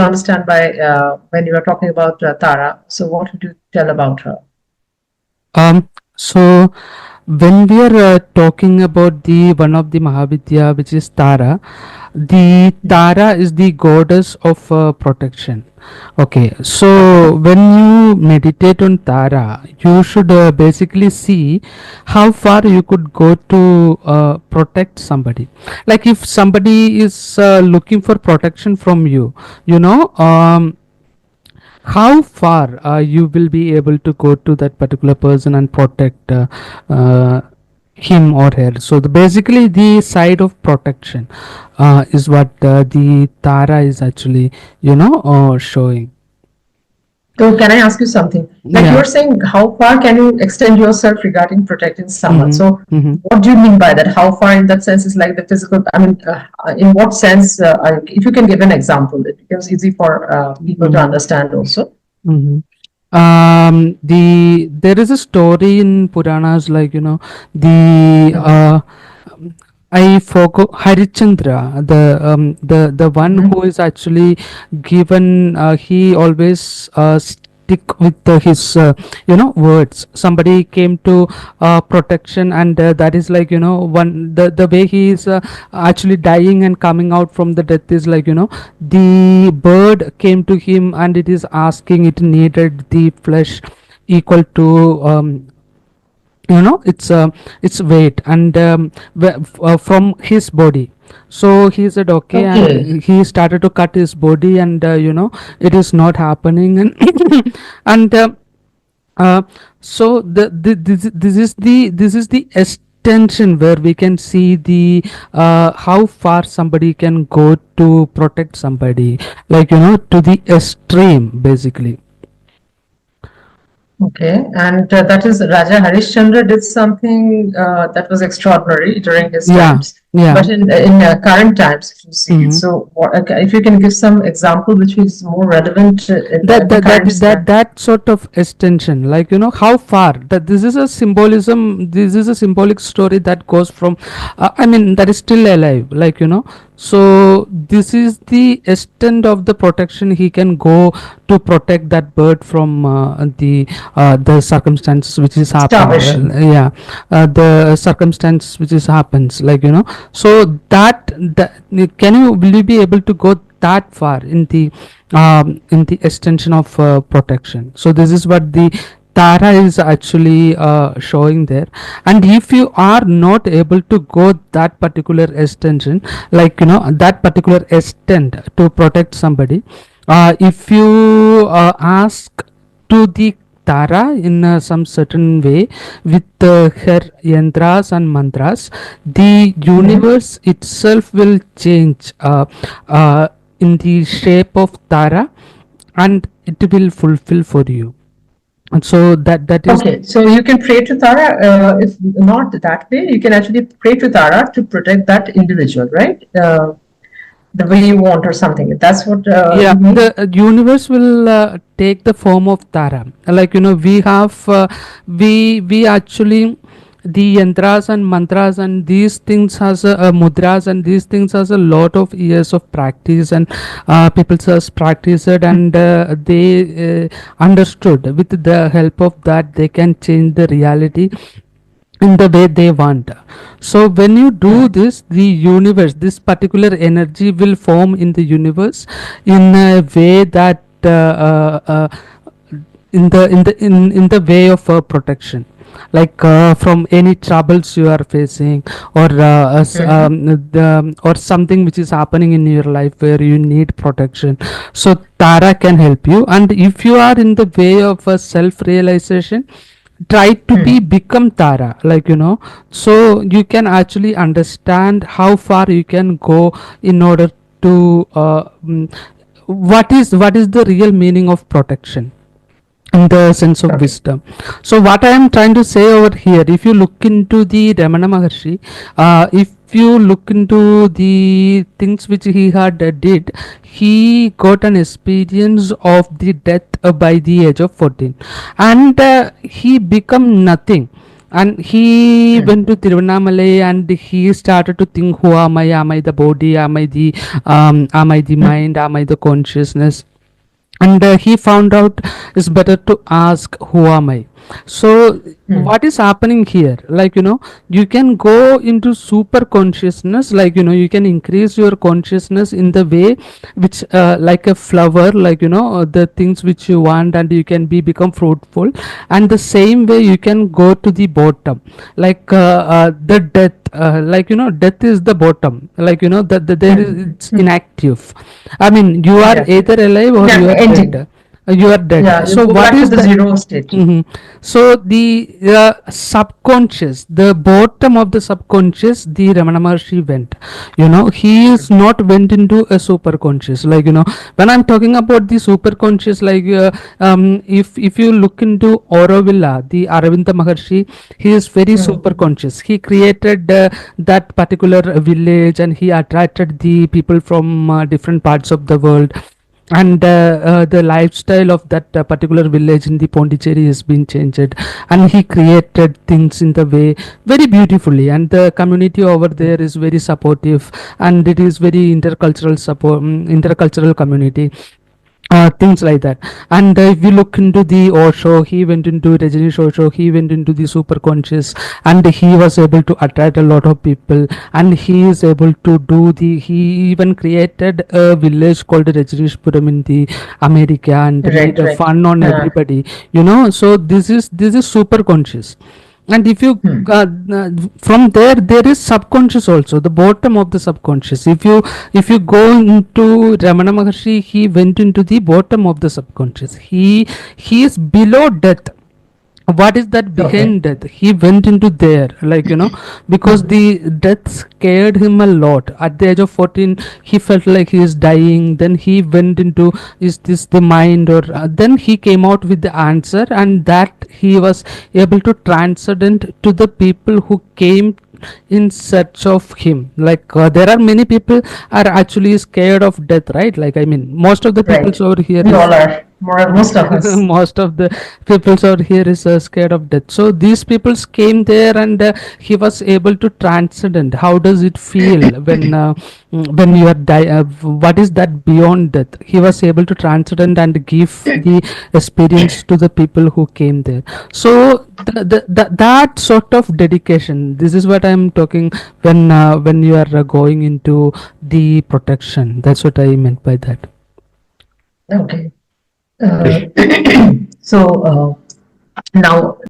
understand by when you are talking about Tara. So, what would you tell about her? So when we are talking about the one of the Mahavidya, which is Tara, the Tara is the goddess of protection. Okay, Okay. so when you meditate on Tara, you should basically see how far you could go to protect somebody. Like if somebody is looking for protection from you, you know. How far you will be able to go to that particular person and protect uh, him or her. So basically the side of protection is what the Tara is actually showing. So, can I ask you something? Like Yeah. you're saying, how far can you extend yourself regarding protecting someone? Mm-hmm. So, Mm-hmm. what do you mean by that? How far in that sense is like the physical? I mean, in what sense? If you can give an example, it becomes easy for people to Mm-hmm. understand also. Mm-hmm. There is a story in Puranas, like the Mhm. I forgot Harichandra, the one Mhm. who is actually given. He always stick with his words. Somebody came to protection, and that is like one the way he is actually dying and coming out from the death is like the bird came to him and it is asking, it needed the flesh equal to its weight and from his body. So he said okay, Okay. and he started to cut his body, and it is not happening, and and uh, so this is the extension where we can see the how far somebody can go to protect somebody, like to the extreme basically. Okay, and that is Raja Harishchandra did something that was extraordinary during his Yeah, times. yeah. But in current times, if you see it, Mm-hmm. so okay, if you can give some example which is more relevant in that the that that current that that sort of extension, like how far that this is a symbolism, this is a symbolic story that goes from I mean that is still alive, like so this is the extent of the protection he can go to protect that bird from the circumstances which is happen, starvation. yeah, the circumstance which is happens, like so that can you will you be able to go that far in the extension of protection. So this is what the Tara is actually showing there. And if you are not able to go that particular extension, like that particular extent to protect somebody, if you ask to the Tara in some certain way with her yantras and mantras, the Mhm. universe itself will change in the shape of Tara, and it will fulfill for you. And so that is. Okay, so you can pray to Tara. If not that way, you can actually pray to Tara to protect that individual, right? The way you want or something. That's what Yeah, you the mean? universe will take the form of Tara. Like we have we actually the yantras and mantras and these things has mudras, and these things has a lot of years of practice, and people just practice it, and they understood with the help of that they can change the reality in the way they want. So when you do Hmm. this, the universe, this particular energy will form in the universe in a way that in the way of protection, like from any troubles you are facing, or Mhm. or something which is happening in your life where you need protection. So Tara can help you, and if you are in the way of self realization, try to be Hmm. become Tara, like so you can actually understand how far you can go in order to what is the real meaning of protection in the sense of Okay. wisdom. So what I am trying to say over here, if you look into the Ramana Maharshi, if you look into the things which he had did, he got an experience of the death by the age of 14, and he become nothing. and he went to Tiruvannamalai and he started to think, who am I? Am I the body? Am I the mind? Am I the consciousness? And he found out it's better to ask, who am I? So what is happening here, like, you can go into super consciousness, like, you can increase your consciousness in the way which, like a flower, like, the things which you want, and you can become fruitful. And the same way you can go to the bottom, like, the death, like, death is the bottom, like, that there is, it's inactive. I mean, you are Yeah. either alive or Yeah, you are ending. dead. You are dead. Yeah, you So go what back to is the that? zero state. Mhm. So the subconscious, the bottom of the subconscious, the Ramana Maharshi went. He is not went into a super conscious. Like, when I'm talking about the super conscious, like, if you look into Aurovilla, the Aravinda Maharshi, he is very super conscious. He created that particular village, and he attracted the people from different parts of the world. And the lifestyle of that particular village in the Pondicherry has been changed, and he created things in the way very beautifully, and the community over there is very supportive, and it is very intercultural support, intercultural community, things like that. And if you look into the Osho, he went into Rajneesh Osho, he went into the super conscious, and he was able to attract a lot of people, and he is able to do he even created a village called Rajneeshpuram in the America, and made Right, a right. fun on everybody, so this is super conscious. And if you, from there is subconscious also, the bottom of the subconscious. If you go into Ramana Maharshi, he went into the bottom of the subconscious. He is below death. What is that Okay. behind death? He went into there, like, because the death scared him a lot. At the age of 14, he felt like he is dying. Then he went into, is this the mind, or then he came out with the answer, and that he was able to transcend to the people who came in search of him. Like, there are many people are actually scared of death, right? Like, I mean, most of the people Right. over here We is all are. Most of us. most of the peoples out here is scared of death. So these peoples came there, and he was able to transcend. How does it feel when you are what is that beyond death? He was able to transcend and give the experience to the people who came there. So that sort of dedication, this is what I'm talking when you are going into the protection. That's what I meant by that. Okay. Uh, so now